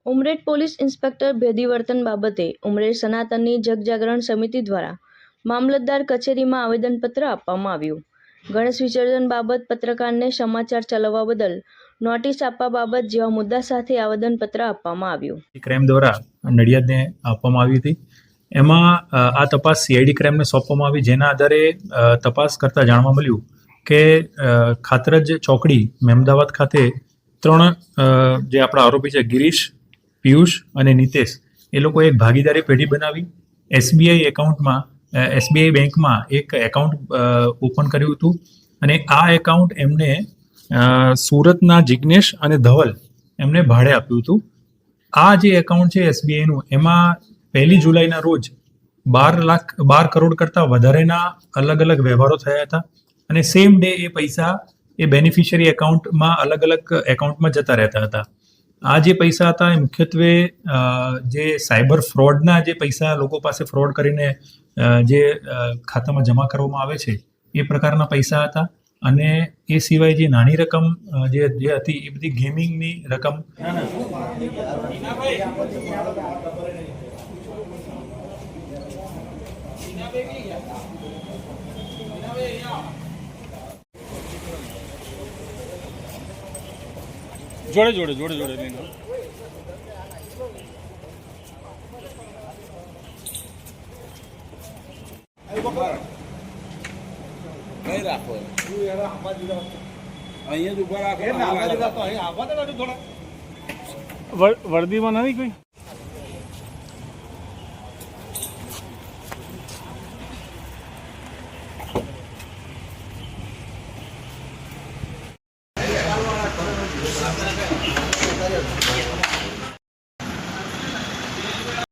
Umreth police inspector ભેદી વર્તન બાબતે ઉમરેઠ સનાતનની જગજાગરણ સમિતિ દ્વારા મામલતદાર કચેરીમાં આવેદનપત્ર આપવામાં આવ્યું। ગણેશ વિસર્જન બાબત પત્રકારને સમાચાર ચલાવવા બદલ નોટિસ આપવા બાબત જેવા મુદ્દા સાથે આવેદનપત્ર આપવામાં આવ્યું। ક્રાઇમ દ્વારા નડિયાદને આપવામાં આવી હતી। એમાં આ તપાસ સીઆઈડી ક્રાઇમને સોંપવામાં આવી, જેના આધારે તપાસ કરતા જાણવા મળ્યું કે ખાતરજ ચોકડી મહેમદાવાદ ખાતે 3 જે આપણા આરોપી છે ગિરીશ, પિયુષ અને નિતેશ, એ લોકો એક ભાગીદારી પેઢી બનાવી એસબીઆઈ બેંકમાં એક એકાઉન્ટ ઓપન કર્યું હતું અને આ એકાઉન્ટ એમને સુરતના જિગ્નેશ અને ધવલ એમને ભાડે આપ્યું હતું। આ જે એકાઉન્ટ છે એસબીઆઈનું, એમાં 1 જુલાઈના રોજ 12 કરોડ કરતાં વધારેના અલગ અલગ વ્યવહારો થયા હતા અને સેમ ડે એ પૈસા એ બેનિફિશિયરી એકાઉન્ટમાં અલગ અલગ એકાઉન્ટમાં જતા રહેતા હતા। આ જે પૈસા હતા એ મુખ્યત્વે જે સાયબર ફ્રોડના જે પૈસા લોકો પાસે ફ્રોડ કરીને જે ખાતામાં જમા કરવામાં આવે છે એ પ્રકારના પૈસા હતા અને એ સિવાય જે નાની રકમ જે હતી એ બધી ગેમિંગની રકમ। જોડે જોડે જોડે જોડે નહીં રાખો અહીંયા જ ઉભા રાખો। વર્દીમાં નથી કોઈ